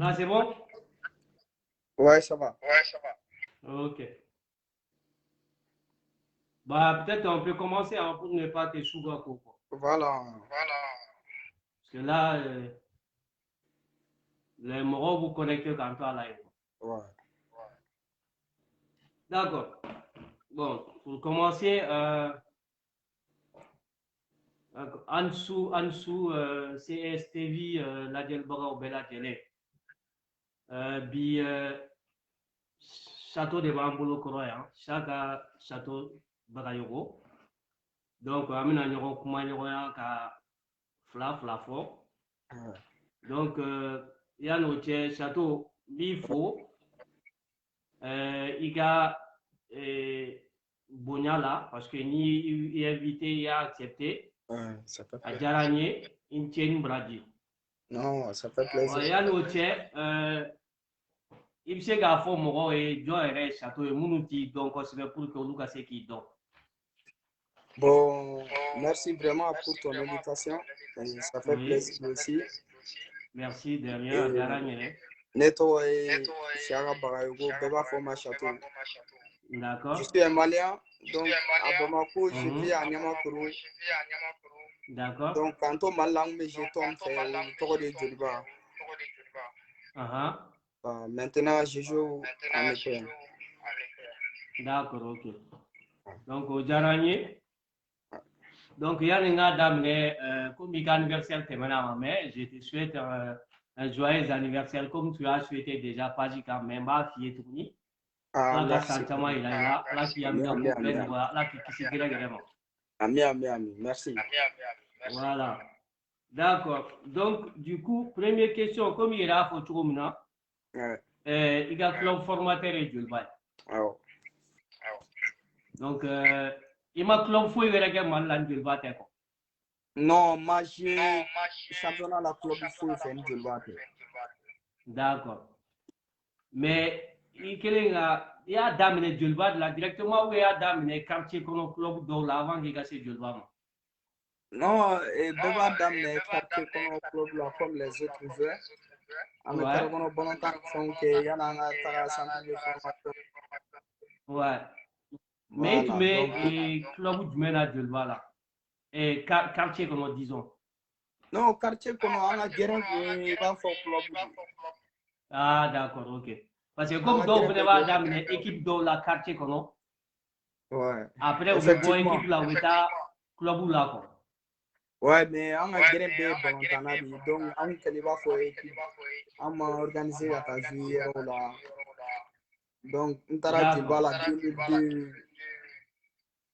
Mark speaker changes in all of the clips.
Speaker 1: Ah, c'est bon?
Speaker 2: Ouais, ça va.
Speaker 1: Ok. Bah, peut-être on peut commencer hein, pour ne pas te chouer quoi.
Speaker 2: Voilà.
Speaker 1: Parce que là, les moraux vous connectent quand toi là.
Speaker 2: Ouais.
Speaker 1: D'accord. Bon, pour commencer, CSTV, la Baga au Bella Télé. Bi château de Bambolo Koroya, chaque château Bagayogo. Donc, amina ɲɔgɔn kuma ɲɔgɔnya ka fila fɔ.
Speaker 2: Ouais.
Speaker 1: Donc, yan'o cɛ château b'i fo i ka bonya la parce que ni i invité i y'a accepté
Speaker 2: Ouais, ça fait
Speaker 1: a
Speaker 2: plaisir.
Speaker 1: diyara n ye i ni ce ni baraji.
Speaker 2: Non, ça fait plaisir.
Speaker 1: Yan'o cɛ i bɛ se k'a fɔ mɔgɔw ye jɔn yɛrɛ ye château ye minnu t'i dɔn kosɛbɛ pour que olu ka se k'i dɔn.
Speaker 2: Bon, merci vraiment pour ton invitation. Et ça fait
Speaker 1: Oui.
Speaker 2: plaisir aussi.
Speaker 1: Merci de rien,
Speaker 2: Et
Speaker 1: a diyara n ye.
Speaker 2: Neto et Chiara Barayogo, Beba Forma Château. Je
Speaker 1: D'accord.
Speaker 2: suis un Malien, donc à Bamako, je vis à Niamakuru.
Speaker 1: D'accord.
Speaker 2: Donc, quand on m'a langue, je tombe fait autour de Djoliba. Maintenant, je joue en Ukraine.
Speaker 1: D'accord, ok. Donc, au diyara n ye. Donc, yanni n k'a daminɛ comme i ka anniversaire tɛmɛna ma mais je te souhaite un joyeux anniversaire comme tu as souhaité déjà page kan mais n b'a f'i ye tuguni.
Speaker 2: Ah,
Speaker 1: Ala ka
Speaker 2: merci.
Speaker 1: san caman yira i la, Ala k'i hamina ko bɛɛ nɔgɔya, Ala k'i kisi gɛrɛgɛrɛ ma.
Speaker 2: Ami, merci.
Speaker 1: Voilà. D'accord. Donc, du coup, première question, comme il a fait cogo min na, i ka club formateur ye joliba ye?
Speaker 2: Awɔ.
Speaker 1: Donc, i ma club foyi wɛrɛ kɛ Mali la ni joliba tɛ quoi?
Speaker 2: Non, moi j'ai championnat la club il faut faire une joliba tɛ.
Speaker 1: D'accord. Mais i kelen ka i y'a daminɛ joliba de la directement ou i y'a daminɛ quartier kɔnɔ club dɔw la avant k'i ka se joliba ma?
Speaker 2: Non, bɛɛ b'a daminɛ quartier kɔnɔ club la comme les autres joueurs. An bɛ carré kɔnɔ balontan ni fɛnw kɛ yanni an ka taga centre de formation.
Speaker 1: Ouais. Mais i tun bɛ club jumɛn na joliba la? Quartier kɔnɔ disons.
Speaker 2: Non, quartier kɔnɔ an ka gɛrɛn kun ye i b'a fɔ club de.
Speaker 1: Ah, d'accord, ok. Parce que comme dɔw fɛnɛ b'a daminɛ équipe dɔw la quartier kɔnɔ.
Speaker 2: Ouais.
Speaker 1: Après, u bɛ bɔ équipe la, u bɛ taa club la quoi.
Speaker 2: Ouais, mais an ka gɛrɛn bɛɛ ye balontanna de ye. Donc an kun kɛlen i b'a fɔ équipe. An ma organiser ka taa jouer yɔrɔw la. Donc n taara joliba la 2002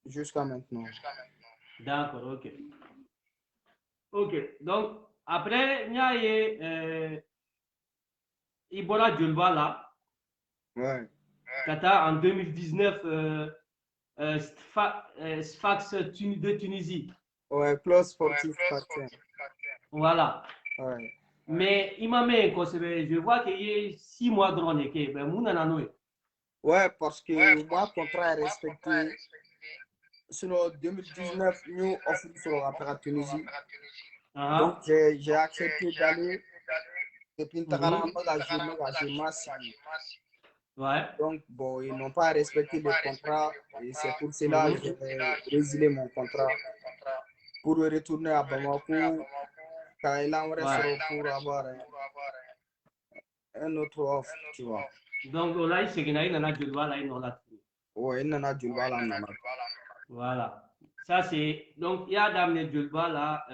Speaker 2: jusqu'à maintenant.
Speaker 1: D'accord, ok. Ok, donc après n y'a ye i bɔra joliba la.
Speaker 2: Ouais.
Speaker 1: Ka taa en 2019 Sfax de Tunisie.
Speaker 2: Ouais, club sportif Sfax.
Speaker 1: Voilà.
Speaker 2: Ouais.
Speaker 1: Mais il m'a mis kosɛbɛ, je vois qu'il y a 6 mois dɔrɔn de kɛ, mais mun nana n'o ye?
Speaker 2: Ouais, parce que moi, contrat est respecté. Sinon, 2019, nous offrons sur la Tunisie. Donc, j'ai accepté d'aller. Et puis, j'ai massé.
Speaker 1: Ouais.
Speaker 2: Donc, bon, ils n'ont pas respecté le contrat. Et c'est pour cela que j'ai résilié mon contrat. Pour retourner à Bamako, car il en reste pour avoir un autre offre, tu vois.
Speaker 1: Donc, là, il s'est gagné dans la joliba là, il n'en a plus.
Speaker 2: Ouais, il n'en a joliba là, non.
Speaker 1: Voilà. Ça, c'est. Donc, il y a d'amener joliba là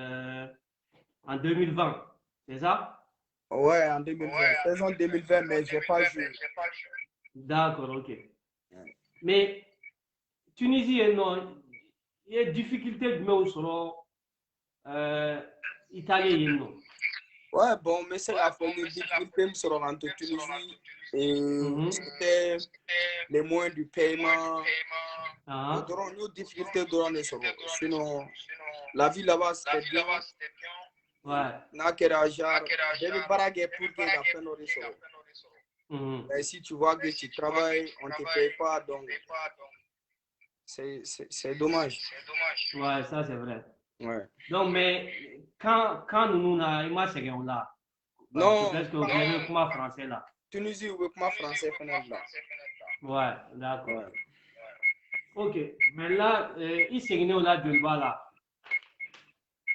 Speaker 1: en 2020, c'est ça?
Speaker 2: Ouais, en 2020. Saison 2020, mais je n'ai pas joué.
Speaker 1: D'accord, ok. Mais Tunisie, non, il y a difficulté de me sur Italie, non.
Speaker 2: Ouais, bon, mais c'est la fois de difficulté sur en Tunisie. Et c'était les moyens du paiement. Et nos difficultés dans les solos. Sinon, la vie là-bas, c'était bien.
Speaker 1: Ouais.
Speaker 2: N'a qu'à genre, j'ai baragué pour que la fin nos solos. Et si tu vois que tu travailles, on ne te paye pas, donc c'est dommage.
Speaker 1: Ouais, ça c'est vrai.
Speaker 2: Ouais.
Speaker 1: Donc, mais quand nous, il m'a là,
Speaker 2: Non.
Speaker 1: Parce que vous avez comment français là.
Speaker 2: Tunisie, ou comment français là.
Speaker 1: Ouais, d'accord. Ouais. Ok, mais là, il s'est gagné au là de là.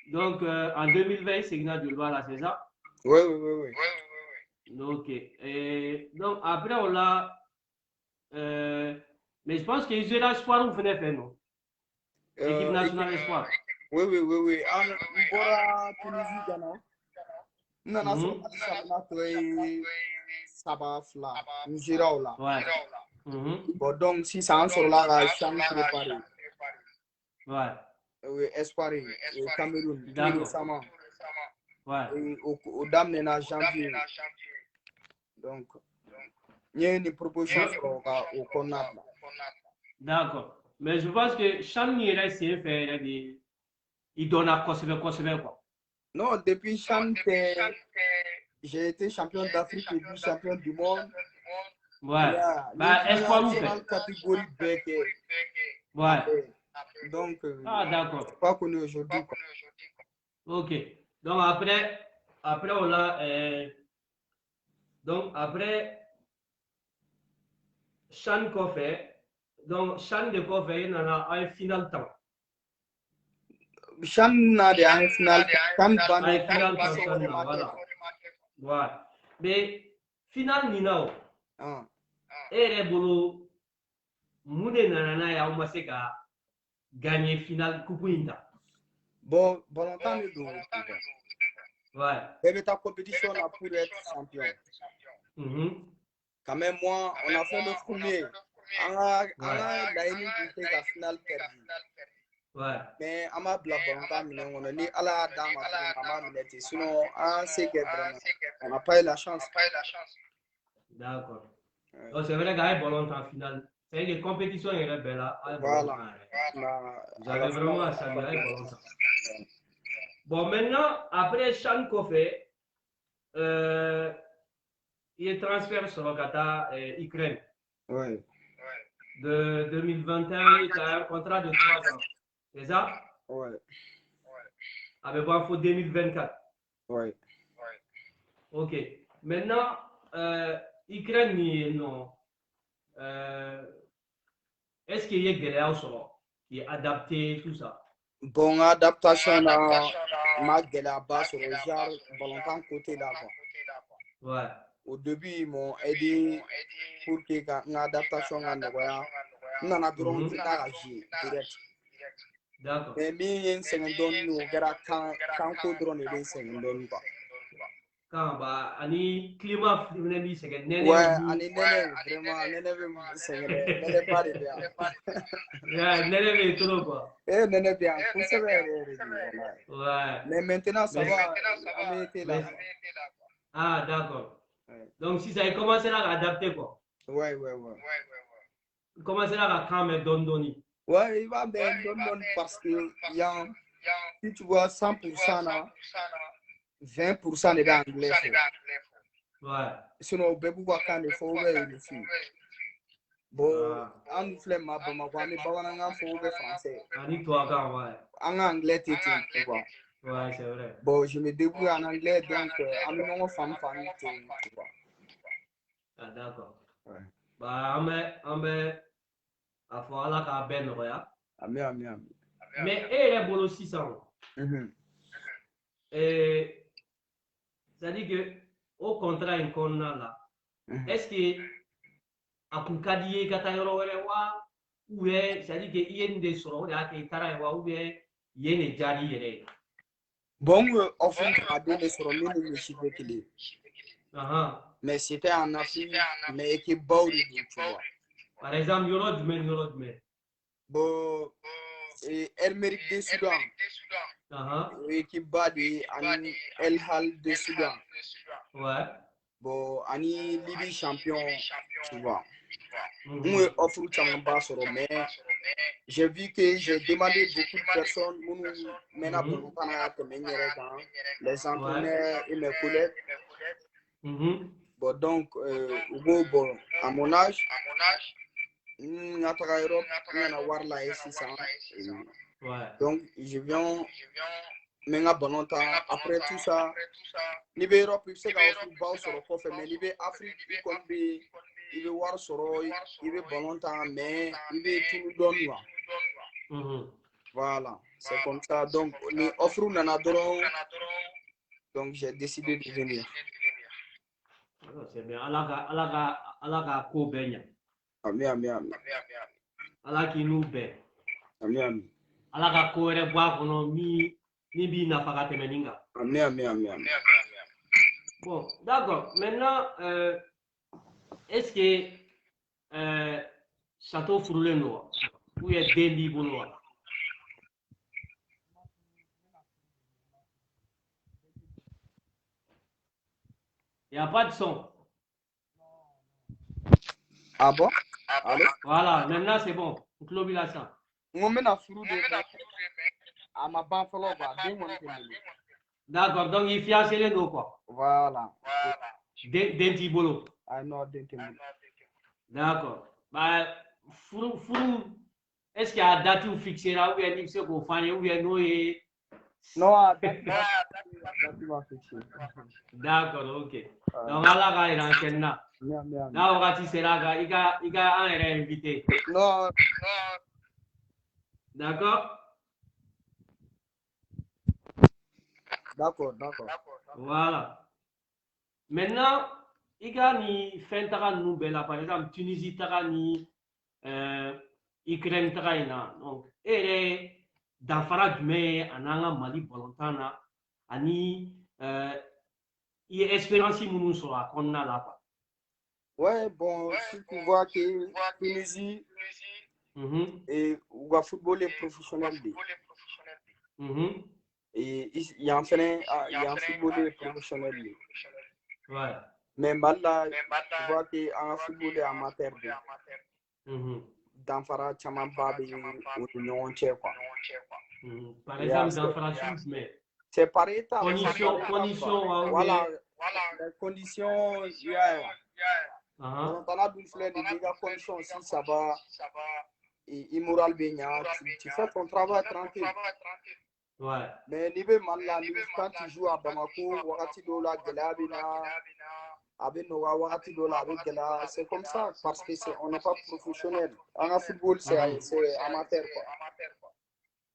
Speaker 1: Donc, en 2020, il s'est gagné de là, c'est ça?
Speaker 2: Oui.
Speaker 1: Ok. Et donc, après, on l'a. Mais je pense qu'ils ont l'espoir, vous venez faire, non? Équipe nationale espoir.
Speaker 2: Oui. En Bora, Tunisie, Ghana. Non, non, c'est Sabah, Nigeria, là.
Speaker 1: Ouais.
Speaker 2: Bon, donc, si ça en sort là, Chan préparé.
Speaker 1: Ouais.
Speaker 2: Oui, espoir, Cameroun, tout récemment.
Speaker 1: Ouais.
Speaker 2: Et au dame de janvier. Donc, il y a une proposition au CONAD.
Speaker 1: D'accord. Mais je pense que Chan Nigeria, c'est fait, il donne à quoi.
Speaker 2: Non, depuis Chan, j'ai été champion d'Afrique et puis champion du monde.
Speaker 1: Ouais. Bah, espoir nous fait.
Speaker 2: Catégorie B.
Speaker 1: Ouais.
Speaker 2: Donc,
Speaker 1: d'accord.
Speaker 2: Pas connu aujourd'hui.
Speaker 1: Ok. Donc après on a donc après Chan Kofé. Donc Chan de Kofé, il y en a un final temps.
Speaker 2: Chan n'a de un final. Chan
Speaker 1: final temps, voilà. Ouais. Mais final Ninao. Et bolo Moune Nana ya Umaseka gagné final Kupuinta.
Speaker 2: Bon, volontaire de dos.
Speaker 1: Ouais.
Speaker 2: Et ta compétition là pour être champion. Quand même, moi, on a fait le premier. On a la finale perdue.
Speaker 1: Ouais.
Speaker 2: Mais on m'a blabla, on a dit à la dame, sinon, on n'a pas eu la chance.
Speaker 1: D'accord. Donc, c'est vrai qu'il y bon en finale. C'est une compétition, il est belle là.
Speaker 2: Voilà.
Speaker 1: Vous avez vraiment à saluer bon temps. Bon, maintenant, après Chan Kofé, il est transféré sur le Qatar Ukraine.
Speaker 2: Oui.
Speaker 1: De 2021, il a un contrat de 3 ans. C'est ça?
Speaker 2: Oui.
Speaker 1: Avec bon, il faut 2024.
Speaker 2: Oui.
Speaker 1: Ok. Maintenant, Ukraine, non. Est-ce qu'il y a Guéléa qui est adapté, tout ça?
Speaker 2: Bon, adaptation là, ma Guéléa sur le genre, volontaire côté là-bas.
Speaker 1: Ouais.
Speaker 2: Au début, ils m'ont aidé pour que l'adaptation soit nouvelle. Nous en avons direct.
Speaker 1: D'accord.
Speaker 2: Mais bien, c'est un don, nous, quand on drone, c'est un don.
Speaker 1: Quand bah, ani climat fluminense c'est que nene.
Speaker 2: Ouais, ani nene, vraiment, nene, c'est nene pas de bien.
Speaker 1: Ouais, nene est trop quoi.
Speaker 2: Eh, nene bien, pour ça,
Speaker 1: ouais.
Speaker 2: Mais maintenant, ça va, on a été là.
Speaker 1: Ah, d'accord. Ouais. Donc, si ça a commencé à adapter quoi.
Speaker 2: Ouais.
Speaker 1: Commencer à quand même donner.
Speaker 2: Ouais, il va bien donner parce que si tu vois 100% là, 20% est anglais.
Speaker 1: Ouais.
Speaker 2: Sinon, on peut pouvoir quand il faut ici. Bon, en flemme, ma bonne, on est pas français.
Speaker 1: En toi quand ouais.
Speaker 2: En anglais, tu vois.
Speaker 1: Ouais, c'est vrai.
Speaker 2: Bon, je me débrouille en anglais, donc, en même femme, tu vois.
Speaker 1: Ah, d'accord. Ouais. Bah, on à fois là qu'à ben roya.
Speaker 2: Amen.
Speaker 1: Mais elle est bonne aussi ça. Et c'est-à-dire que au contraire qu'on a là, est-ce que à Koukadié Katayoro ou est c'est-à-dire que il y a une des sortes de Akitara ou bien il y a une jari.
Speaker 2: Bon, on fait un peu de sur le chiffre clé. Mais c'était en Afrique, mais qui bord tu vois.
Speaker 1: Par exemple, Yoro Dmen.
Speaker 2: Bon, Amérique du Soudan. Équipe Badi, El Hal de Soudan.
Speaker 1: Ouais.
Speaker 2: Bon, Ani Libye champion, tu vois. Moi, offre mais j'ai vu que j'ai demandé beaucoup de personnes, maintenant, les entraîneurs et mes collègues. Bon, donc, bon, à mon âge, donc, je viens mais nga bon temps après tout ça ni be Europe il sait ka football sur le coffre mais ni be Afrique il kon be il be war soro il be bon temps mais il be tout donne quoi. Voilà, c'est comme ça donc ni offre nana doron donc j'ai décidé de venir.
Speaker 1: C'est bien. Allah ko benya.
Speaker 2: Ami.
Speaker 1: Allah qui nous bé.
Speaker 2: Ami.
Speaker 1: Allah ka ko re bois kono mi bi na faka temeninga.
Speaker 2: Ami.
Speaker 1: Bon, d'accord. Maintenant, est-ce que Château Fourlé Noir, où est Dendi Bonois? Il n'y a pas de son.
Speaker 2: Ah bon? Allô?
Speaker 1: Voilà, maintenant c'est bon. Globulation. D'accord, donc il fait assez les quoi.
Speaker 2: Voilà.
Speaker 1: Denti Bolo.
Speaker 2: Ah non, Denti Bolo.
Speaker 1: D'accord. Bah, est-ce qu'il y a date fixée là où il y a une fixée qu'on fait où il y a
Speaker 2: non, date fixée.
Speaker 1: D'accord, ok. Donc Allah va y enchaîner là. Là, on va tisser là, il y a un invité.
Speaker 2: Non.
Speaker 1: D'accord?
Speaker 2: D'accord.
Speaker 1: Voilà. Maintenant, il y a ni fin de par exemple, Tunisie, ni Ukraine, donc, et dans Farad mais en allant Mali volontaire, ani il y a espérance nous sur la qu'on a là.
Speaker 2: Ouais, bon, si tu vois que Tunisie et le football est professionnel. Et il y a un football professionnel.
Speaker 1: Ouais.
Speaker 2: Mais maintenant, tu vois qu'il y a un football amateur. Dans Farad, Chaman Babi ou Union Tchèque.
Speaker 1: Par exemple, dans Farad, mais.
Speaker 2: C'est par état.
Speaker 1: Conditions.
Speaker 2: Voilà, les conditions, il y a. On a d'une fleur de dégâts conditions si ça va. Immoral Benya, tu fais ton travail tranquille.
Speaker 1: Ouais.
Speaker 2: Mais niveau mal quand tu joues à Bamako, Wakati Dola, Gelabina, Abenoa, Wakati Dola, Gela, c'est comme ça parce que on n'est pas professionnel. En football, c'est amateur.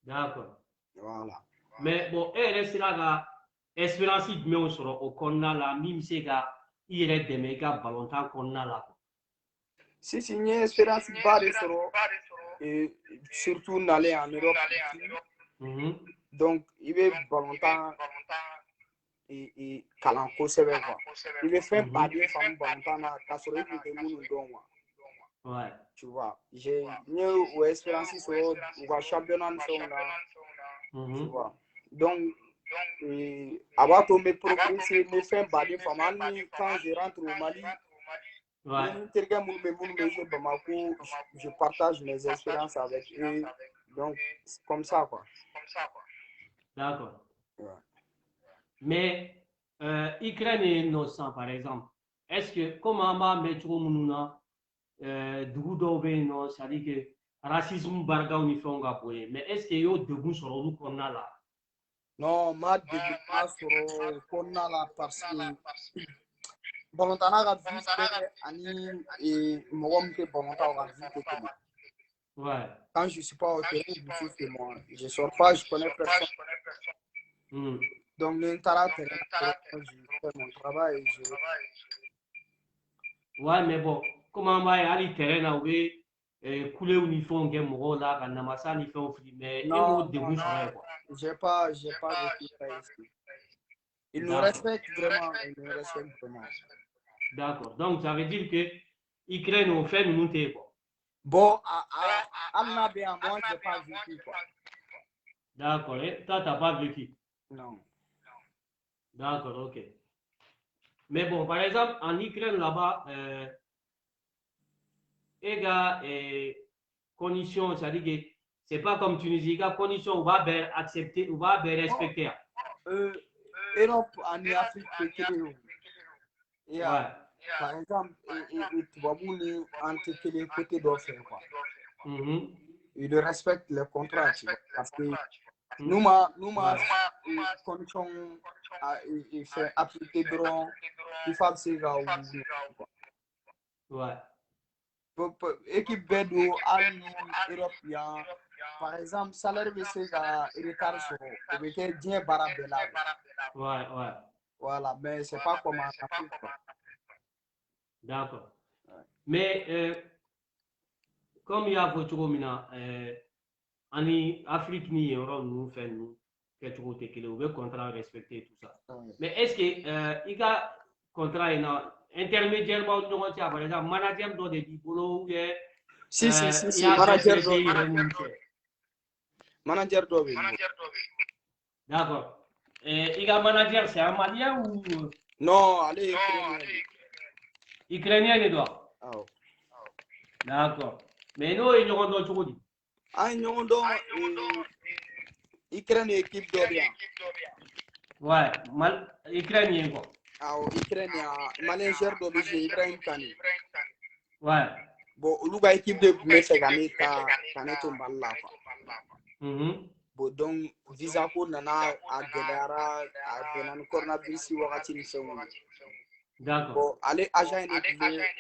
Speaker 1: D'accord.
Speaker 2: Voilà.
Speaker 1: Mais bon, c'est là espérance de mieux sur au corner là, même si il est des méga ballon corner là.
Speaker 2: Si une espérance de barre et surtout d'aller en Europe. Donc, il veut ballon et Kalanko c'est vrai. Il veut faire pas bien femme ballon à sur le
Speaker 1: ouais.
Speaker 2: Tu vois, j'ai une espérance sur le championnat tu vois. Donc, avant de me progresser, me faire bader quand je rentre au Mali, je partage mes expériences avec eux. Donc, c'est comme ça, quoi.
Speaker 1: D'accord.
Speaker 2: Ouais.
Speaker 1: Mais, Ukraine est innocent, par exemple. Est-ce que, comment on va mettre au monde, c'est-à-dire que racisme barga ou nifonga poye, mais est-ce qu'il y a de goût sur le qu'on a là?
Speaker 2: Non, ma de goût sur qu'on a là parce que Bolontana a vu ani et moi que Bolontana a vu que
Speaker 1: ouais.
Speaker 2: Quand je ne suis pas au terrain, je suis chez moi. Je ne sors pas, je connais personne. Donc, je fais mon travail et je...
Speaker 1: Ouais, mais bon, comment on va aller au terrain là où couler au uniforme que mon là, quand on a ça, il fait un film, mais
Speaker 2: non,
Speaker 1: j'ai
Speaker 2: pas vécu ça ici. Ils nous respectent vraiment,
Speaker 1: D'accord, donc ça veut dire que l'Ukraine au fait nous quoi.
Speaker 2: Bon, à moi, je n'ai pas vécu quoi.
Speaker 1: D'accord, et toi, tu n'as pas vécu?
Speaker 2: Non.
Speaker 1: D'accord, ok. Mais bon, par exemple, en Ukraine là-bas, il y a conditions, c'est-à-dire que c'est pas comme Tunisie, il y a conditions, on va bien accepter, on va bien respecter.
Speaker 2: Europe en Afrique, ouais. Par exemple, tu vas bouler entre les côtés d'offres, quoi. Ils respectent les contrats, tu vois, parce que nous condition il fait appliquer dron il faut c'est là
Speaker 1: ouais
Speaker 2: équipe Bedo Ali européen par exemple salaire de c'est à retard sur avec bien barabella
Speaker 1: ouais
Speaker 2: voilà mais c'est pas comme en Afrique
Speaker 1: d'accord mais comme il y a votre mina en Afrique ni Europe nous fait nous quelque chose que le contrat respecter tout ça mais est-ce que il y a contrat intermédiaire par exemple manager doit des boulot ou
Speaker 2: si manager doit
Speaker 1: d'accord il y a manager c'est un malien ou
Speaker 2: non allez
Speaker 1: ukrainien il doit d'accord mais nous il y a d'autres choses
Speaker 2: Ukraine équipe d'Orient.
Speaker 1: Ouais, ukrainien quoi.
Speaker 2: Ukraine, Malaisie d'origine, Ibrahim Kani.
Speaker 1: Ouais.
Speaker 2: Bon, l'ouga équipe de Messegani, Kane Tombala. Bon, donc, visa pour Nana, à Gelara, à Benan Cornabisi, Wakati Nisson.
Speaker 1: D'accord.
Speaker 2: Bon, allez, agent et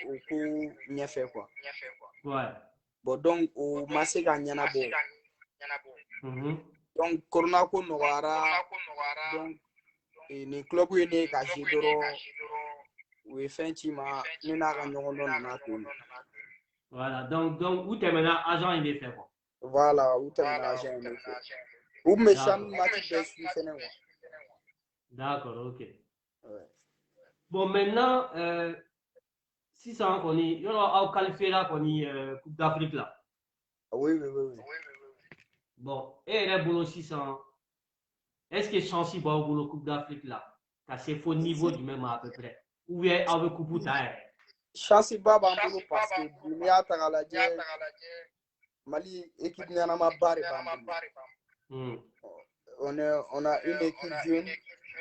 Speaker 2: au coup, n'y fait quoi.
Speaker 1: Ouais.
Speaker 2: Bon, donc, au Masega Nyanabo. Donc, Corona Nogara, donc, ni club où il est caché d'oro, où effectivement, nous n'avons pas
Speaker 1: voilà, donc, où tu es maintenant agent il est fait quoi.
Speaker 2: Voilà, où tu es agent il est fait. Où me chante match de Suisse.
Speaker 1: D'accord, ok.
Speaker 2: Ouais.
Speaker 1: Bon, maintenant, si ça on y, il y aura qualifié là qu'on y Coupe d'Afrique là.
Speaker 2: Oui.
Speaker 1: Bon, et les boulot 600. Est-ce que Chancy va au boulot Coupe d'Afrique là? C'est faux niveau du même à peu près. Ou bien avec Coupe d'Afrique?
Speaker 2: Chancy Baba en boulot parce que Dunia Tagaladje, Mali équipe Nyanama Barre. On a une équipe jeune,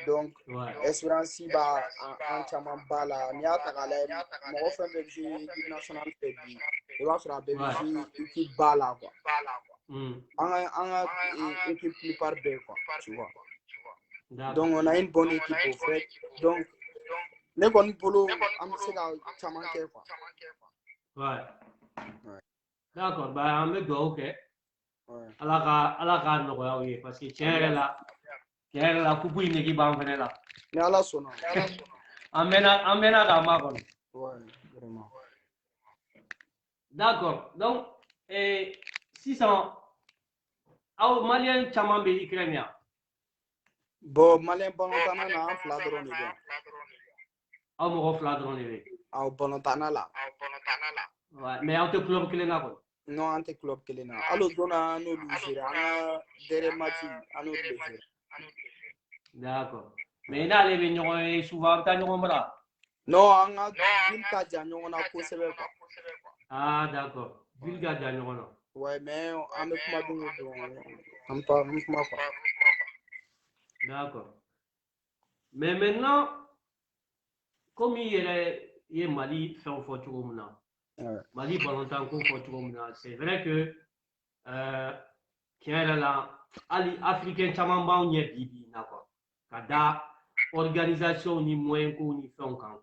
Speaker 2: donc Espérance va en Chaman Bala, Nia Tagalem, mon frère de l'équipe nationale Pébi, il va faire une équipe Bala quoi. En équipe plus par deux quoi, tu vois. Donc on a une bonne équipe au fait, donc les bonnes boulot, on sait qu'à Chaman quoi.
Speaker 1: Ouais. D'accord, bah on me doit ok. À la gare, oui, parce que tiens la coupe une équipe en venait là.
Speaker 2: Mais à la sonne.
Speaker 1: Emmène dans ma bonne.
Speaker 2: Ouais, vraiment.
Speaker 1: D'accord, donc, 600, au Malien, Chaman be Ukrainien.
Speaker 2: Bon, Malien, Bonotana, na un fladron, les gars.
Speaker 1: Au Moro fladron, les gars.
Speaker 2: Au Bonotana, là.
Speaker 1: Ouais, mais en te club que les n'a pas.
Speaker 2: Non, en te club que les n'a. Alors, on a nous le on a des matchs, à nous le gérer.
Speaker 1: D'accord. Mais là, les vignerons, souvent, t'as nous là.
Speaker 2: Non, on a une cage, on a posé le quoi.
Speaker 1: Ah, d'accord. Vulga d'agnon.
Speaker 2: Ouais, mais on me pas donné on pas quoi.
Speaker 1: D'accord. Mais maintenant, comme il est Mali fait un photo maintenant. Mali Valentin qu'on photo maintenant. C'est vrai que tiens là, Ali africain chaman ba on y bibi na quoi. Kada organisation ni moyen ko ni fait un camp.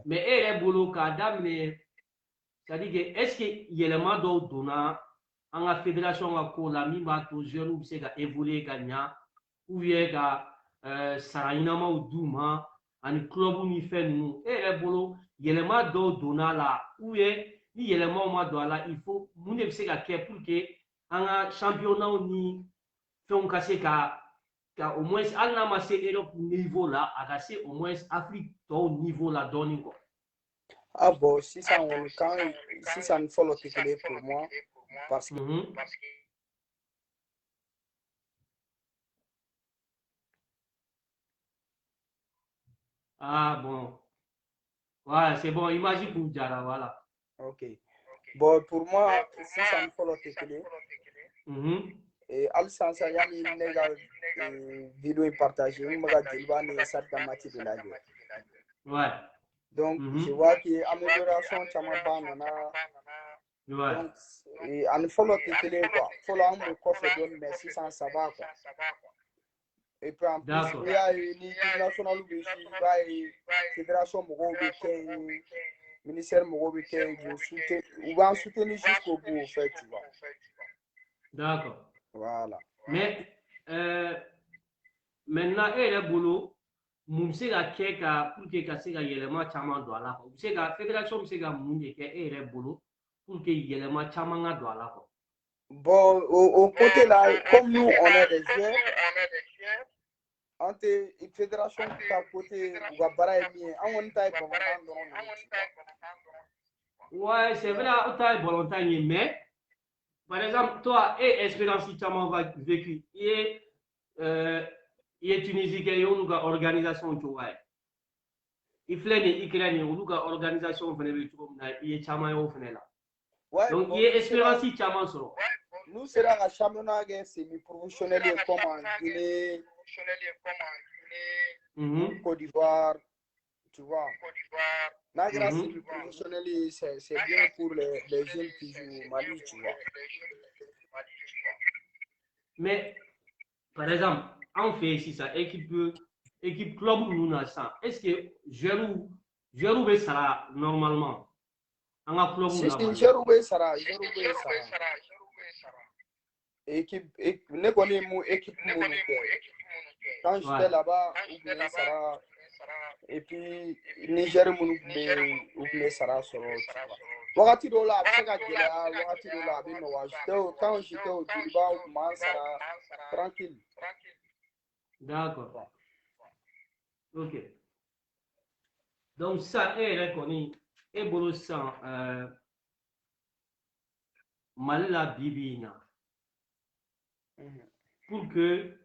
Speaker 1: Mais elle est boulot kada mais c'est-à-dire que est-ce que yelema do donna en la fédération a ko la mi ba to jeune ou c'est ga évoluer gagna ou bien ga sarainama ou douma ani club ni fait nous et bolo yelema do donna là ou bien ni yelema ma do là il faut mun ne se ga ke pour que en championnat ni fait ka se ka au moins alna ma se Europe niveau là à se au moins Afrique au niveau là donner quoi.
Speaker 2: Ah bon, si ça ne faut le pour moi parce que
Speaker 1: ah bon. Ouais, c'est bon, imagine pour Jara, voilà.
Speaker 2: Ok. Bon, pour moi, si ça ne faut le et al sansa yani légal vidéo partagée on m'a dit et ça dans match de la guerre.
Speaker 1: Ouais.
Speaker 2: Donc je vois que amélioration chama banana
Speaker 1: Ouais.
Speaker 2: Donc, à ne follow télé quoi. Follow un coffre donne, mais 600 ça va quoi. Et puis en plus, il y a une équipe nationale où il y a une fédération Mogo-Békin, ministère Mogo-Békin, on va en soutenir jusqu'au bout, en fait, tu vois.
Speaker 1: D'accord.
Speaker 2: Voilà.
Speaker 1: Mais maintenant, le boulot, mun se ka kɛ ka pour que ka se ka yɛlɛma caman don a la quoi. U se ka fédération bɛ se ka mun de kɛ e yɛrɛ bolo pour que yɛlɛma caman ka don a la quoi.
Speaker 2: Bon, au côté là, comme nous, on est des joueurs, entre la fédération à côté, ou à Baraïmi, on est taille pour
Speaker 1: ouais, c'est vrai, on taille volontaire, mais par exemple, toi, et Espérance caman va vécu, il est Tunisie qui est une organisation, tu vois. Il fait les Ukraine, une organisation, il est caman au final. Donc, il est Espérance caman solo.
Speaker 2: Nous, c'est là, championnat semi-professionnel comme en Guinée, Côte d'Ivoire, tu vois. La grâce semi-professionnel, c'est bien pour les jeunes qui jouent au Mali, tu vois.
Speaker 1: Mais, par exemple, on fait ici ça, équipe club nous n'a ça. Est-ce que Jérou sera normalement en club
Speaker 2: si, Jérou sera. Équipe, ne connais mon équipe quand j'étais là-bas, Oubien Sara, et puis Niger Oubien Sara solo. Wakati dɔ la a bɛ se ka gɛlɛya wakati dɔ la a bɛ nɔgɔya quand j'étais au Djoliba o tuma an sara tranquille.
Speaker 1: D'accord. Ok. Donc ça est reconnu et bolo san Mali la bibi na pour que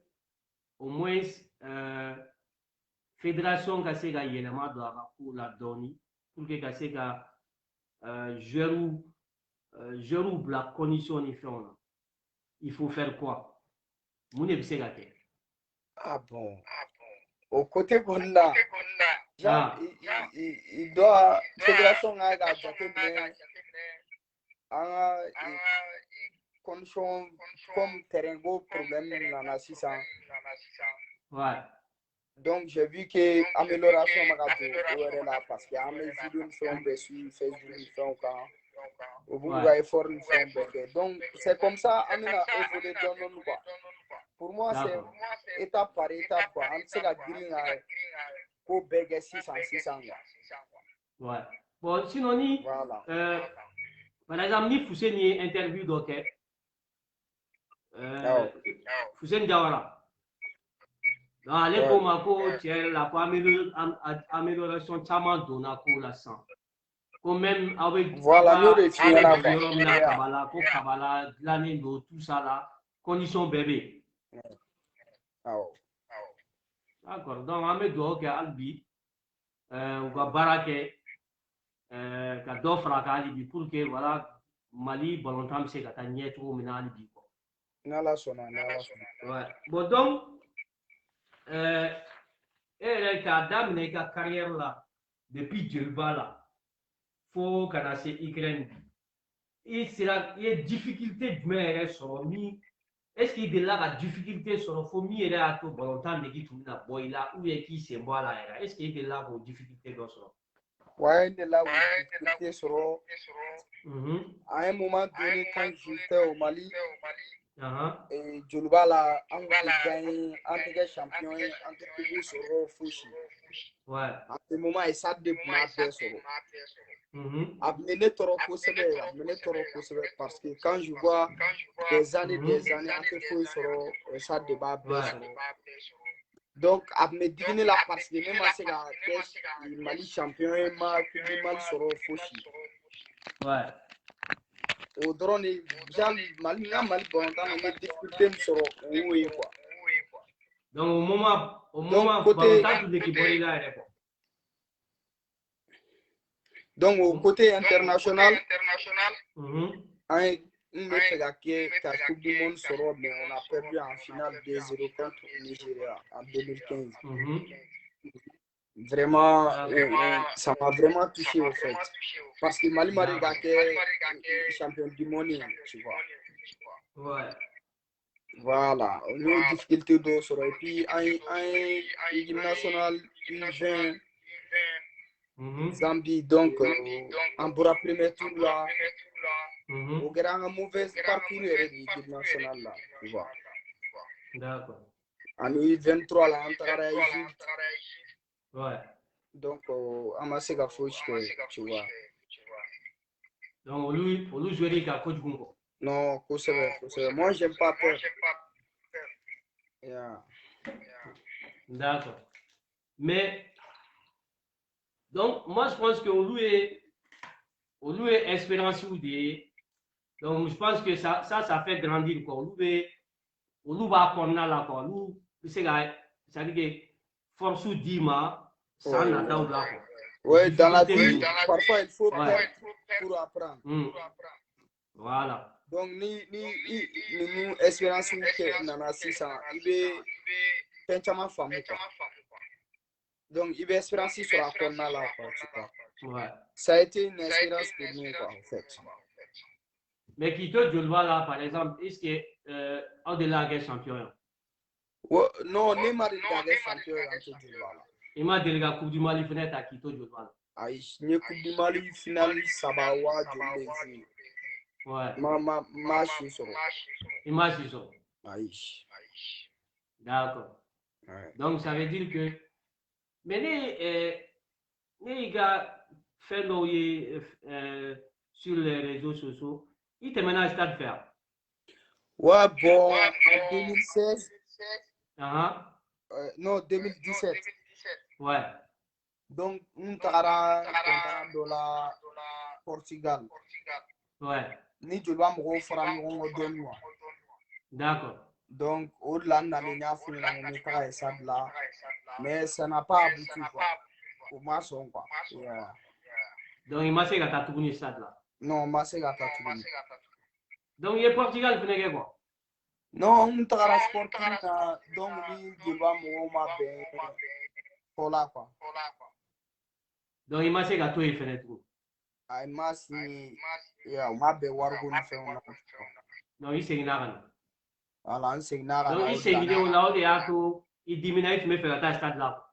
Speaker 1: au moins fédération ka se ka yɛlɛma don a ka ko la dɔɔni pour que ka se ka joueurs bila condition ni fɛnw na. Il faut faire quoi? Mun de bɛ se ka kɛ?
Speaker 2: Ah bon. Au côté qu'on a, il doit fédération a jateminɛ an ka condition comme terrain ko problème nana sisan.
Speaker 1: Ouais.
Speaker 2: Donc j'ai vu que amélioration ma ka don o yɛrɛ la parce que an bɛ vidéo ni fɛnw bɛɛ suivre Facebook ni fɛnw kan. O b'u ka effort ni fɛnw bɛɛ kɛ. Donc c'est comme ça an bɛna évoluer dɔɔni quoi. Pour moi c'est étape par étape quoi. An tɛ se ka girin ka ko bɛɛ kɛ sisan quoi.
Speaker 1: Ouais. Bon sinon ni
Speaker 2: voilà.
Speaker 1: Par exemple ni Fuseni ye interview dɔ kɛ Fuseni Jawara. Donc ale ko ma ko tiɲɛ yɛrɛ la ko amélioration caman donna ko la sisan. Ko même aw bɛ yɔrɔ min na Kabala ko Kabala dilannen don tout ça là condition bɛɛ bɛ yen. D'accord. Donc an bɛ dugawu kɛ hali bi u ka baara kɛ ka dɔ fara kan hali bi pour que voilà Mali balontan bɛ se ka taa ɲɛ cogo min na hali bi.
Speaker 2: N'Ala sɔnna.
Speaker 1: Ouais. Bon donc e yɛrɛ k'a daminɛ i ka carrière la depuis Djeliba la fo ka na se Ukraine i ye difficulté jumɛn yɛrɛ sɔrɔ min est-ce que i delila ka difficulté sɔrɔ fo min yɛrɛ y'a to balontan nege tun bɛna bɔ i la ou bien k'i sen bɔ a la yɛrɛ est-ce que i delila k'o difficulté dɔ sɔrɔ?
Speaker 2: Ouais, de là où difficulté sɔrɔ à un moment donné quand j'étais au Mali et Djoliba la an tɛ gagné an tɛ kɛ champion ye an tɛ coupe sɔrɔ fosi.
Speaker 1: Ouais.
Speaker 2: À ce moment i sa de tun b'a bɛɛ sɔrɔ. A tun bɛ ne tɔɔrɔ kosɛbɛ parce que quand je vois des années an tɛ foyi sɔrɔ i sa de b'a bɛɛ sɔrɔ. Donc a tun bɛ digi ne la parce que ne ma se ka kɛ Mali champion ye ma coupe du Mali sɔrɔ fosi.
Speaker 1: Ouais.
Speaker 2: O dɔrɔn de Mali balontan na ye difficulté min sɔrɔ o y'o ye quoi.
Speaker 1: Donc au moment balontan tun nege bɔ i la yɛrɛ quoi.
Speaker 2: Donc au côté international, an ye n bɛ fɛ ka kɛ ka coupe du monde sɔrɔ mais on a perdu en finale 2-0 contre Nigeria en 2015. Vraiment, ça m'a vraiment touché au fait. Parce que Mali Mariga est champion du monde, tu vois.
Speaker 1: Ouais.
Speaker 2: Voilà, nous difficulté de sur et puis en équipe nationale U20 Zambie donc en pour premier tour là au grand mauvais parcours de l'équipe nationale là, tu vois.
Speaker 1: D'accord.
Speaker 2: En U23 là en travail Égypte.
Speaker 1: Ouais.
Speaker 2: Donc en masse gafouche que tu vois.
Speaker 1: Donc lui jouer qu'à coach Gungo.
Speaker 2: Non, moi j'aime pas peur. Yeah.
Speaker 1: D'accord. Mais donc moi je pense que au lieu expérience ou des donc je pense que ça fait grandir quoi. Au lieu va qu'on a là quoi. Nous c'est ça dit que force ou dima ça n'a pas là quoi.
Speaker 2: Ouais, dans la vie, parfois il faut perdre pour apprendre.
Speaker 1: Voilà.
Speaker 2: Donc, nous espérons que Nana 600, il va peindre femme. Donc, il va espérer sur la corne là, quoi, tu vois.
Speaker 1: Ouais.
Speaker 2: Ça a été une expérience pour nous, quoi, en fait.
Speaker 1: Mais qui te dit là, par exemple, est-ce que au-delà des champions?
Speaker 2: Ouais, non, Neymar est des champions en tout cas.
Speaker 1: Il m'a dit la Coupe du Mali fenêtre à Quito du Val.
Speaker 2: Aïe, une Coupe du Mali finale, Sabawa, Djoulézi.
Speaker 1: Ouais.
Speaker 2: Ma chisoro.
Speaker 1: Image chisoro.
Speaker 2: Aïe.
Speaker 1: D'accord.
Speaker 2: Ouais.
Speaker 1: Donc, ça veut dire que. Mais les gars, fait sur les réseaux sociaux, ils te menacent à faire.
Speaker 2: Ouais, bon, en 2016. Non, 2017.
Speaker 1: Ouais.
Speaker 2: Donc, on tara $100 Portugal.
Speaker 1: Ouais.
Speaker 2: Ni tu vas me faire un don.
Speaker 1: D'accord.
Speaker 2: Donc, au-delà de l'année, on là. Mais ça n'a pas abouti, quoi. Au moins, quoi. Yeah.
Speaker 1: Donc, il m'a fait à tourner ça là.
Speaker 2: Non, ma c'est gata tout.
Speaker 1: Donc, il est Portugal, venez quoi?
Speaker 2: Non, on tara sportif, donc, ni tu vas me faire ben. Voilà, quoi.
Speaker 1: Donc, il m'a fait à tout et fenêtre.
Speaker 2: I must see, yeah, ma be wargo ni fait.
Speaker 1: Non, il s'est une arène.
Speaker 2: Voilà, c'est une arène.
Speaker 1: Donc, il s'est vidéo là, il diminue, tu me fais la tâche stade là.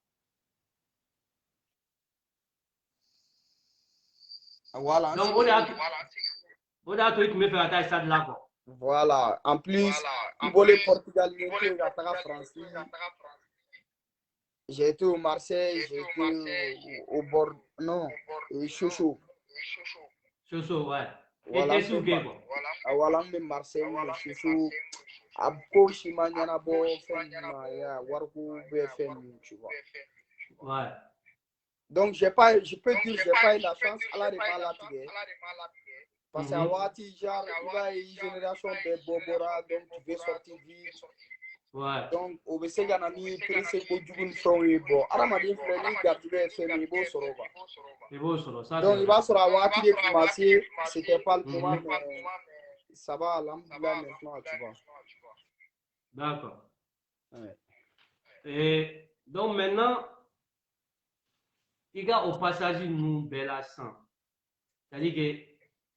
Speaker 2: Voilà.
Speaker 1: Donc, on a tout, tu me fais la tâche stade là, quoi.
Speaker 2: Voilà. En plus, il voulait Portugal, il était à France. J'ai été au Marseille, j'ai été au bord, non, Chouchou.
Speaker 1: Chouchou, ouais.
Speaker 2: Voilà, voilà, même Marseille, Chouchou. Abko Shimanyana Bo, ya Wargu BFM, tu vois.
Speaker 1: Ouais.
Speaker 2: Donc, je peux dire, j'ai pas eu la chance à la remarquer. Parce qu'à Wati, genre, il y a une génération de Bobora, donc tu veux sortir vite.
Speaker 1: Ouais.
Speaker 2: Donc, au BC Ganami, Prince Kodjougoun Frongibo, Aramadi Fleni, Gardoué FM, Ibo Soroba. Donc, il va sur la Wati de commencer, c'était pas le moment, mais ça va, alhamdoulilah, maintenant, tu vois.
Speaker 1: D'accord.
Speaker 2: Ouais.
Speaker 1: Et donc, maintenant, il y a au passage, nous, bel sang. C'est-à-dire que,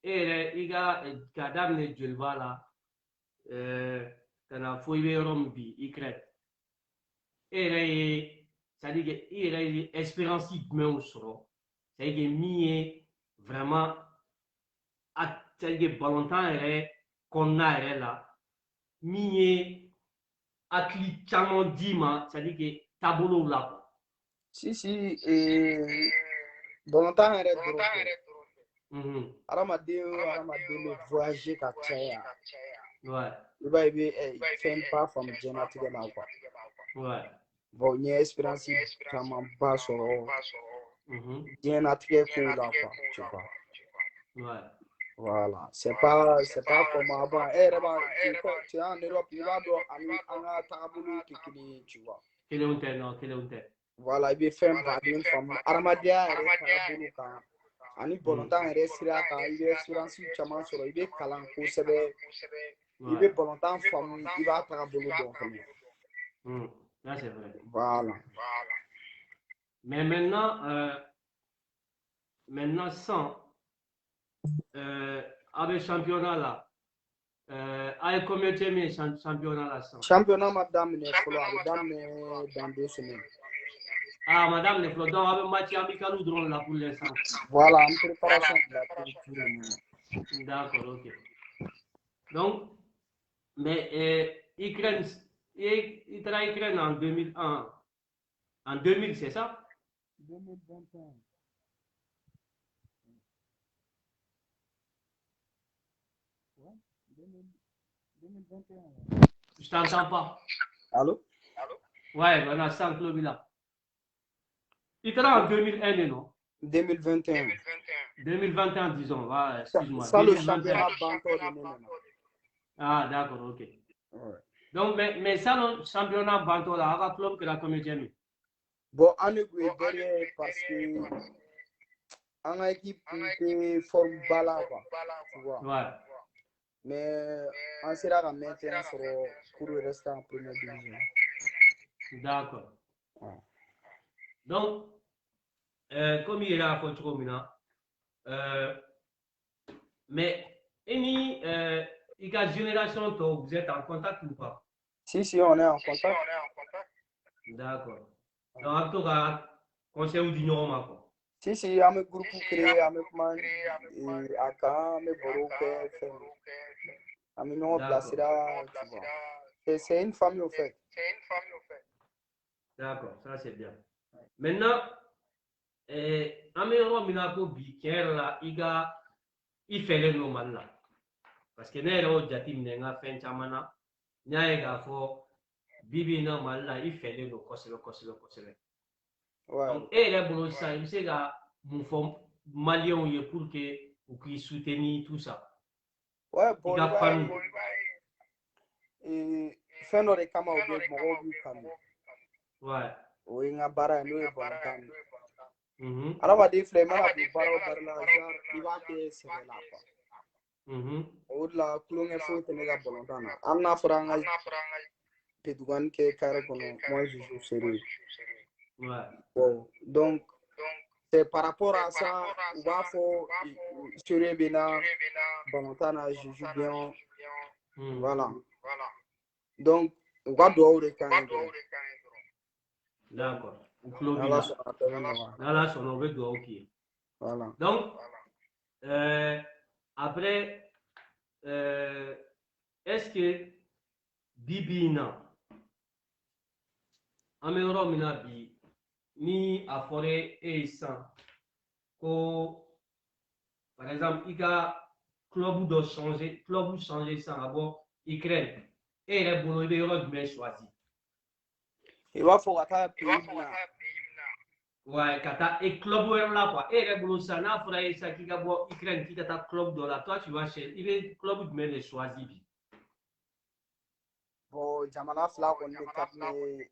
Speaker 1: il y a cadavre de Djelva là, kana foibe rom bi ikret c'est-à-dire que il y a espérance mais au soro c'est-à-dire que mi vraiment c'est-à-dire que balontan qu'on a là mi akli chamo dima c'est-à-dire que tabolo là
Speaker 2: Si et balontan est drôle. Aramadeo voyager qu'à Tchaya.
Speaker 1: Ouais.
Speaker 2: Il va y faire pas comme Jenna Tigana.
Speaker 1: Ouais.
Speaker 2: Bon, il y a espérance vraiment pas sur Jenna Tigana là, tu vois.
Speaker 1: Ouais.
Speaker 2: Voilà, c'est pas comme avant. Tu es en Europe, il va dans un tableau qui tu vois.
Speaker 1: Quel est non, quel est
Speaker 2: Voilà, il va faire une femme. Armadia est tableau quand. Ani bolontan yɛrɛ sira kan i bɛ espérance caman sɔrɔ i bɛ kalan kosɛbɛ i bɛ bolontan faamu i b'a taga bolo dɔn fɛnɛ.
Speaker 1: Là c'est vrai.
Speaker 2: Voilà.
Speaker 1: Mais maintenant sans, avec championnat là, avec combien de aimé championnat là sans?
Speaker 2: Championnat, madame, il faut madame dans 2 semaines.
Speaker 1: Ah, madame, les flots, donc avec match amical ou drôle là pour l'instant?
Speaker 2: Voilà, en préparation de la préparation.
Speaker 1: D'accord, ok. Donc, mais Ukraine, il travaille Ukraine en 2001. En 2000, c'est ça?
Speaker 2: 2021. Ouais, 2021.
Speaker 1: Je t'entends pas.
Speaker 2: Allô?
Speaker 1: Ouais, voilà, sans club là. Il travaille en 2001, non?
Speaker 2: 2021.
Speaker 1: 2021, disons. Ouais, excuse-moi.
Speaker 2: Ça, le
Speaker 1: 2021.
Speaker 2: championnat Banco de Nénéna.
Speaker 1: Ah, d'accord, ok.
Speaker 2: Ouais.
Speaker 1: Donc, mais ça, le championnat Banto là, avec club que la comédienne.
Speaker 2: Bon, en Uruguay, derrière, parce que en équipe, il forme bala, quoi. Tu vois.
Speaker 1: Ouais.
Speaker 2: Mais on sera à maintenir pour le rester en première division.
Speaker 1: D'accord.
Speaker 2: Ouais.
Speaker 1: Donc, comme il est là, coach Romina, mais il y a une génération, vous êtes en contact ou pas?
Speaker 2: Si, on est en contact.
Speaker 1: D'accord. Donc, en tout cas, conseil du Nord, quoi.
Speaker 2: Si, avec groupe créé, avec man, à quand, avec Boroke, avec nous, placé là, tu vois. C'est une famille, au fait.
Speaker 1: D'accord, ça c'est bien. Maintenant, Amero Minako Biker là, il fait le normal là. Parce que nous, Jati Mnenga, Fen Chamana, Nyaega fo, Bibi normal là, il fait le kosele.
Speaker 2: Ouais.
Speaker 1: Donc, et les boulot ça, il sait que mon fond malien est pour que vous puissiez soutenir tout ça.
Speaker 2: Ouais, bon,
Speaker 1: il va
Speaker 2: et fin de kama au bien, mon du kama.
Speaker 1: Ouais.
Speaker 2: Oui, on a barra, nous, et bon,
Speaker 1: Mhm.
Speaker 2: alors, on va dire, Flemmer, on a barra, genre, il va te serrer là, quoi. Au-delà, clone faut tenir la bolondana. Anna Franga, Pédouane, qui est carré, moi, je joue sérieux.
Speaker 1: Ouais.
Speaker 2: Bon, donc, c'est par rapport à ça, il va faut sérieux bien, bolondana, je joue bien. Voilà. Donc, on va devoir reconnaître.
Speaker 1: D'accord. Là, on veut ok.
Speaker 2: Voilà.
Speaker 1: Donc, après, est-ce que Bibina, Amero Minabi, ni a forêt et sans, par exemple, il y a club doit changer, sans d'abord, Ukraine. Et les boulot de l'Europe bien choisi.
Speaker 2: Il va falloir pays.
Speaker 1: Ouais, kata et club là quoi. Et les boulot ça n'a pas ça qui a beau Ukraine qui t'a club de là. Toi tu vas chez il est club bien les choisi.
Speaker 2: Bon, Jamana Fla, on est capté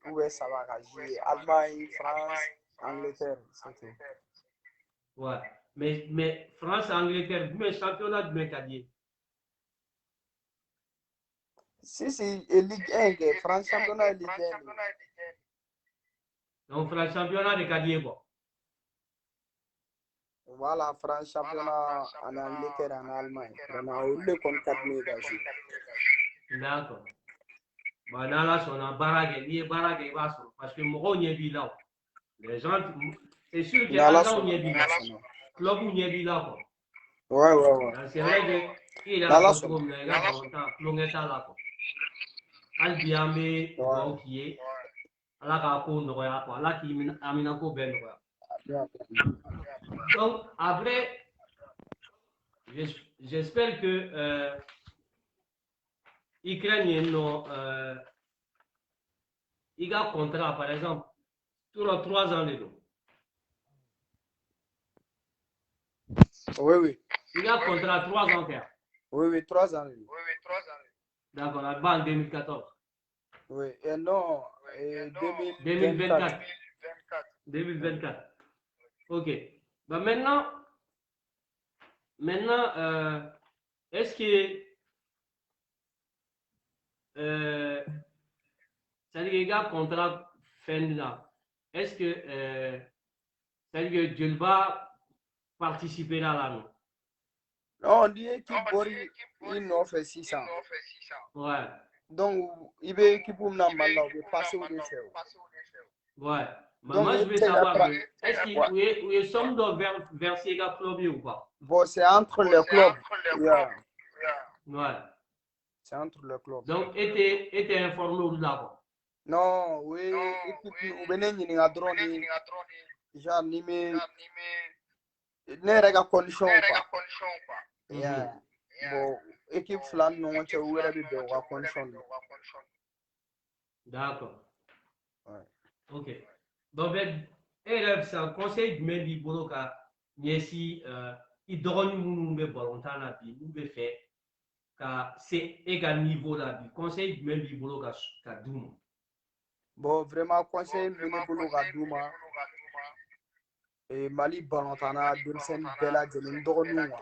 Speaker 2: où est ça va agir. Allemagne, France, Angleterre, c'est tout.
Speaker 1: Ouais, mais France, Angleterre, mais championnat de Mécadier.
Speaker 2: Si, et Ligue 1, France championnat Ligue 1.
Speaker 1: Donc, France championnat de Cadier, bon.
Speaker 2: Voilà, France championnat en Angleterre, en Allemagne. On a eu le contact négocié.
Speaker 1: D'accord. Bah, là, on a barague, il y a barague, parce que mon on y est là. Les gens, c'est sûr qu'il y a un gens où il y a club où il y a là,
Speaker 2: quoi. Ouais.
Speaker 1: C'est vrai qu'il a un contrôle, mais il a pas longtemps, l'ongéta là, quoi. Albiamé, donc, qui est, à la capo, quoi, là, qui a mis un peu ben, donc, après, j'espère que Ukraine, il a un contrat, par exemple, sur 3 ans de dos.
Speaker 2: Oui.
Speaker 1: Il a un contrat 3 ans.
Speaker 2: Oui, 3 ans.
Speaker 1: D'accord, en 2014.
Speaker 2: Oui, et non,
Speaker 1: 2024. 2024. Ok. Bah maintenant, est-ce que c'est-à-dire qu'il y a un contrat fin là? Est-ce que C'est-à-dire que Djelba participer à la non.
Speaker 2: Non, on dit équipe Bori, il offre 600.
Speaker 1: Ouais.
Speaker 2: Donc, il veut équipe pour nous passer au déchet.
Speaker 1: Ouais.
Speaker 2: Donc,
Speaker 1: Moi, je veux savoir, est-ce qu'il y a somme de verser le club ou pas?
Speaker 2: Bon, c'est entre les clubs. Yeah.
Speaker 1: Ouais.
Speaker 2: C'est entre les clubs.
Speaker 1: Donc, était informé ou là-bas?
Speaker 2: Non, oui, équipe, ou bien ni a drone, genre, ni me, ne rega condition quoi. Yeah. Bon, équipe flan, non, tu as ouvert des conditions.
Speaker 1: D'accord.
Speaker 2: Ouais.
Speaker 1: Ok. Donc, c'est un conseil mais il faut que si il donne nous volontaire la vie, nous le faire car c'est égal niveau la vie. Conseil mais il faut que doum.
Speaker 2: Bon, vraiment, conseil mini bolo ka douma. Et Mali Balantana, Dunsen Bella, Jelin Dornua.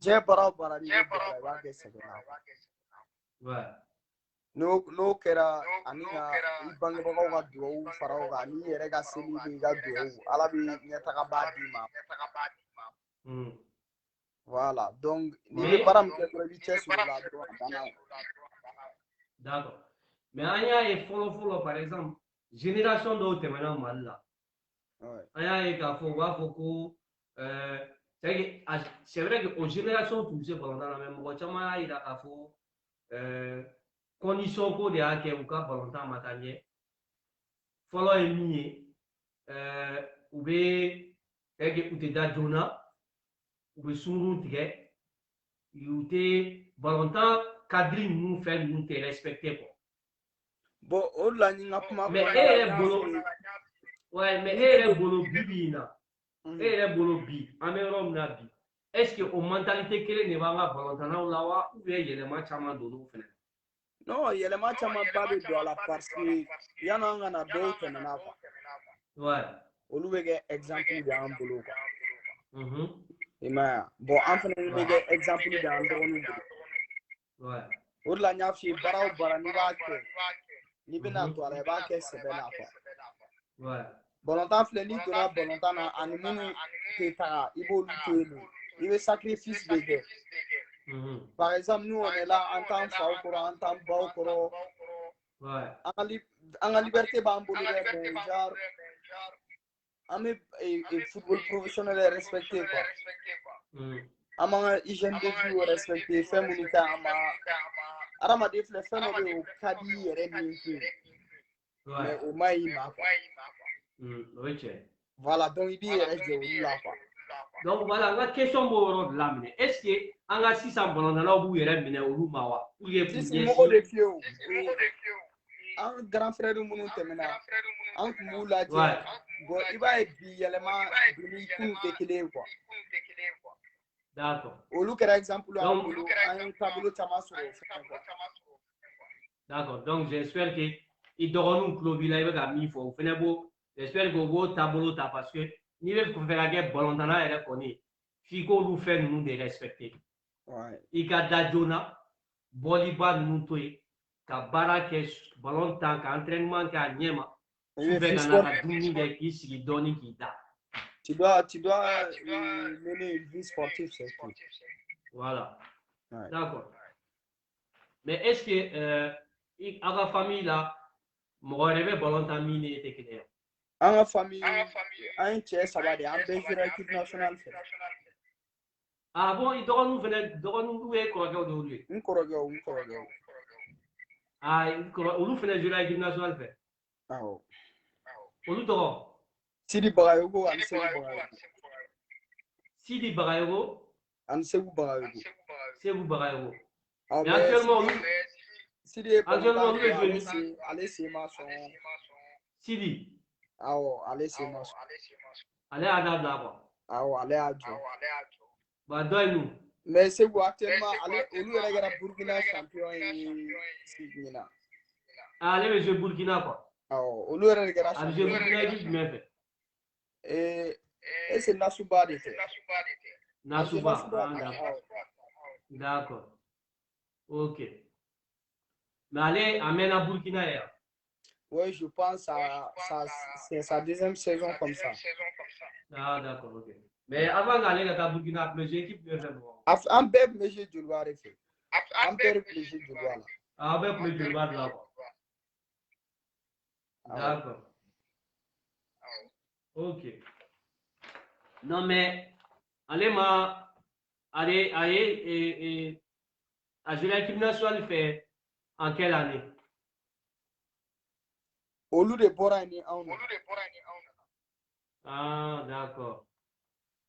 Speaker 2: J'ai bara bara ni bara wa ke sebena.
Speaker 1: Ouais.
Speaker 2: No kera anina ibange bagaw ka duwawu faraw ka ni yɛrɛ ka seli ni ka duwawu ala bi ɲɛtaga ba di ma. Voilà, donc ni bɛ baara min kɛ dɔrɔn i b'i cɛsiri o la dɔrɔn a banna.
Speaker 1: D'accord. Mais an y'a ye fɔlɔ par exemple génération dɔw tɛmɛna Mali la. An y'a ye k'a fɔ u b'a fɔ ko c'est vrai que o génération tun bɛ se balontan na mais mɔgɔ caman y'a yira k'a fɔ condition ko de y'a kɛ u ka balontan ma taa ɲɛ. Fɔlɔ ye min ye u bɛ c'est que u tɛ da joona u bɛ sunkuruw tigɛ u tɛ balontan cadre ninnu fɛn ninnu tɛ respecté quoi.
Speaker 2: Bon, o la ni ka kuma
Speaker 1: mais e yɛrɛ bolo ouais mais e yɛrɛ bolo bi in na e yɛrɛ bolo bi an bɛ yɔrɔ min na bi est ce que o mentalité kelen de b'an ka balontannaw la wa ou bien yɛlɛma caman don olu fɛnɛ.
Speaker 2: Non, yɛlɛma caman ba bɛ don a la parce que yan'an ka na dɔw tɛmɛna quoi.
Speaker 1: Ouais.
Speaker 2: Olu bɛ kɛ exemple de an bolo quoi. I m'a ye bon an fɛnɛ bɛ kɛ exemple de an dɔgɔninw bolo.
Speaker 1: Ouais.
Speaker 2: O de la n y'a f'i ye baara o baara n'i b'a kɛ n'i bɛna to a la i b'a kɛ sɛbɛ la quoi.
Speaker 1: Ouais.
Speaker 2: Balontan filɛ n'i donna balontan na ani minnu tɛ taga i b'olu to yen nɔ i bɛ sacrifice de kɛ. Par exemple nous on est là an t'an faw kɔrɔ an t'an baw kɔrɔ.
Speaker 1: Ouais.
Speaker 2: An ka liberté b'an bolo dɛ mais genre an bɛ football professionnel respecté quoi. An b'an ka hygiène de vie respecté fɛn minnu ka an ma adamaden filɛ fɛn dɔ bɛ yen o ka di i yɛrɛ ni kun mais o ma ɲi ma quoi. Voilà donc i b'i yɛrɛ jɛ olu la quoi.
Speaker 1: Donc voilà, la question b'o yɔrɔ de la minɛ est ce que an ka sisan balontannaw b'u yɛrɛ minɛ olu ma wa pour que k'u ɲɛsin.
Speaker 2: Mɔgɔ de fiyɛ o an grand frère minnu tɛmɛna an tun b'u lajɛ bon i b'a ye bi yɛlɛma bi kun tɛ kelen ye quoi.
Speaker 1: D'accord.
Speaker 2: Olu kɛra exemple an bolo an ye taabolo caman sɔrɔ o fɛnɛ quoi.
Speaker 1: D'accord, donc j'espère que i dɔgɔninw tulo b'i la i bɛ ka min fɔ o fɛnɛ b'o j'espère que o b'o taabolo ta parce que n'i bɛ fɛ ka kɛ balontanna yɛrɛ kɔni f'i k'olu fɛn ninnu de respecter. I ka da joona bɔliba ninnu to yen ka baara kɛ balon tan ka entraînement kɛ a ɲɛ ma sufɛ ka na ka dumuni kɛ k'i sigi dɔɔni k'i da.
Speaker 2: Tu dois mener une vie sportive c'est tout.
Speaker 1: Voilà. D'accord. Mais est-ce que a ka famille la mɔgɔ wɛrɛ bɛ balontan min ne tɛ kelen ye?
Speaker 2: An ka famille an ye cɛ saba de an bɛɛ jouera équipe nationale fɛ.
Speaker 1: Ah bon i dɔgɔninw fɛnɛ dɔgɔninw ye kɔrɔkɛw de olu ye?
Speaker 2: N kɔrɔkɛw.
Speaker 1: Ah olu fɛnɛ jouera équipe nationale fɛ?
Speaker 2: Awɔ.
Speaker 1: Olu tɔgɔ?
Speaker 2: Sidi Bagayogo ani Segu Bagayogo.
Speaker 1: Sidi Bagayogo
Speaker 2: ani Segu Bagayogo.
Speaker 1: Segu Bagayogo.
Speaker 2: Mais
Speaker 1: actuellement
Speaker 2: Sidi ye
Speaker 1: actuellement olu bɛ jouer
Speaker 2: ale sen ma sɔn.
Speaker 1: Sidi.
Speaker 2: Awɔ ale sen ma sɔn.
Speaker 1: Ale y'a dabila quoi.
Speaker 2: Awɔ ale y'a jɔ.
Speaker 1: Ba dɔ ye nun.
Speaker 2: Mais Segu actuellement olu yɛrɛ kɛra Burkina champion ye ɲina.
Speaker 1: Ale bɛ jouer Burkina quoi.
Speaker 2: Awɔ olu yɛrɛ de kɛra
Speaker 1: champion. A bɛ jouer Burkina équipe jumɛn fɛ?
Speaker 2: Ese Nasuba de tɛ.
Speaker 1: Nasuba. D'accord. Ok. Mais ale a mɛnna Burkina yan.
Speaker 2: Oui, je pense c'est sa deuxième saison comme ça.
Speaker 1: Ah, d'accord, ok. Mais avant d'aller à Burkina, mais j'ai équipe de faire.
Speaker 2: Un bébé, mais j'ai du loir fait. Un bébé, mais j'ai du loir là.
Speaker 1: Ah, avec le du loir là. D'accord. Ok. Non, mais allez, et à l'équipe nationale fait en quelle année?
Speaker 2: Au lieu de Borani,
Speaker 1: Ah, d'accord.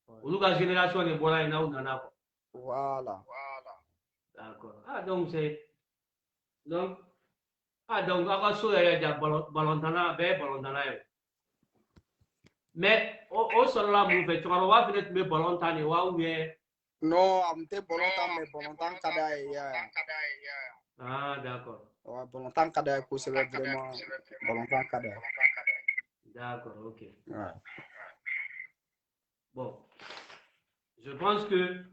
Speaker 1: Au lieu de la génération de Borani, on en a.
Speaker 2: Voilà.
Speaker 1: D'accord. Ah, donc c'est. Donc, on va sauver le ballon. Mais au sol là, vous faites, tu vas peut-être me ballon ou bien.
Speaker 2: Non, amte bolontan mais bolontan kada ya.
Speaker 1: Ah, d'accord.
Speaker 2: Ouais, bolontan kada ko c'est vraiment bolontan kada.
Speaker 1: D'accord, ok.
Speaker 2: Ouais.
Speaker 1: Bon, je pense que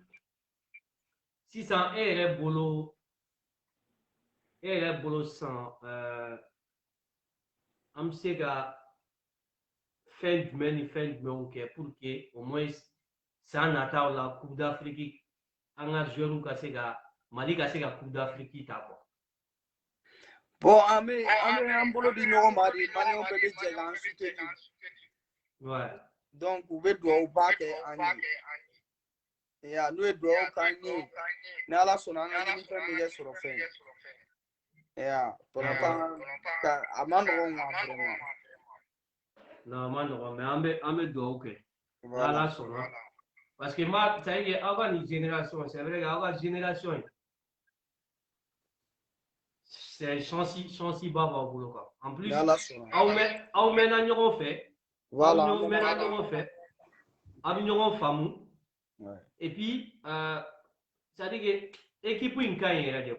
Speaker 1: si ça est boulot sans am sega fin du ok pour que au moins ça n'atteint la Coupe d'Afrique en a joué ka sega Mali ka sega Coupe d'Afrique ta quoi.
Speaker 2: Bon, un boulot de ɲɔgɔn ma de maliyɛnw bɛɛ bɛ jɛ k'an soutenir.
Speaker 1: Ouais.
Speaker 2: Donc u bɛ duwawuba kɛ an ye. Ya n'u ye duwawu k'an ye ni Ala sɔnna an ka ɲinifɛn bɛ kɛ sɔrɔ fɛn ye. Ya bolontan a ma nɔgɔn vraiment.
Speaker 1: Non, mais on me doit ok.
Speaker 2: Voilà.
Speaker 1: Parce que moi, ça y est, avant une génération, c'est vrai qu'avant une génération, c'est chancy baba au boulot. En plus, on met un fait.
Speaker 2: Voilà.
Speaker 1: On met un fait. On femme. Et puis, ça dit que l'équipe est une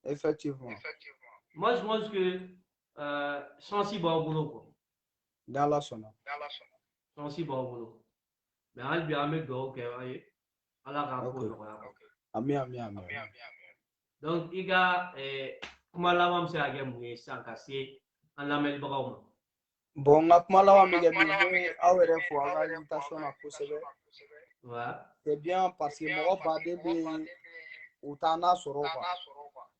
Speaker 2: Effectivement.
Speaker 1: Moi, je pense que chancy baba au boulot.
Speaker 2: Dans la sona.
Speaker 1: Chancy baba au boulot. Mais on bien avec doit ok.
Speaker 2: Amin.
Speaker 1: Donc, il y a kuma laban bɛ se ka kɛ mun ye sisan ka se an lamɛnbagaw ma.
Speaker 2: Bon, n ka kuma laban bɛ kɛ min ye aw yɛrɛ fo aw ka invitation na kosɛbɛ. C'est bien parce que mɔgɔ baden bɛ yen u t'an sɔrɔ quoi.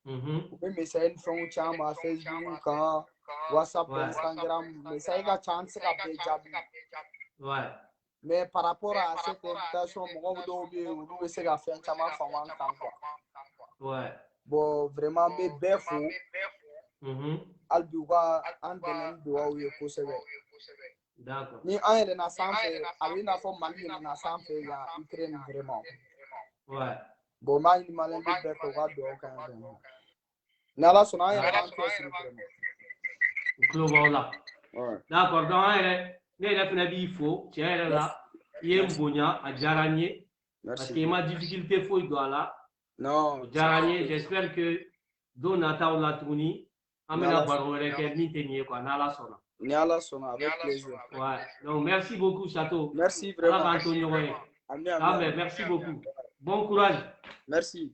Speaker 2: U bɛ message ni fɛnw caman Facebook kan WhatsApp Instagram message ka ca an tɛ se ka bɛɛ jaabi. Mais par rapport à cette invitation mɔgɔw dɔw bɛ yen olu bɛ se ka fɛn caman faamu an kan quoi. Bon, vraiment n bɛ bɛɛ fo. Hali bi u ka an dɛmɛ ni dugawu ye kosɛbɛ. Ni an yɛlɛnna sanfɛ a bɛ i n'a fɔ Mali yɛlɛnna sanfɛ yan Ukraine vraiment. Bon n b'a ɲini maliyɛn bɛɛ fɛ u ka dugawu k'an ye vraiment. Ni Ala sɔnna an yɛrɛ b'an cɛsiri vraiment.
Speaker 1: U tulo b'aw la. D'accord, donc an yɛrɛ ne yɛrɛ fana b'i fo tiɲɛ yɛrɛ la i ye n bonya a diyara n ye parce que i ma difficulté foyi don a la.
Speaker 2: Non.
Speaker 1: O diyara n ye j'espère que don nataw la tuguni. On bɛna baro wɛrɛ kɛ min tɛ nin ye quoi n'Ala sɔnna.
Speaker 2: Ni Ala sɔnna avec plaisir.
Speaker 1: Ouais. Donc merci beaucoup Chateau.
Speaker 2: Merci vraiment.
Speaker 1: Ala k'an to ɲɔgɔn ye. Merci beaucoup. Bon courage.
Speaker 2: Merci.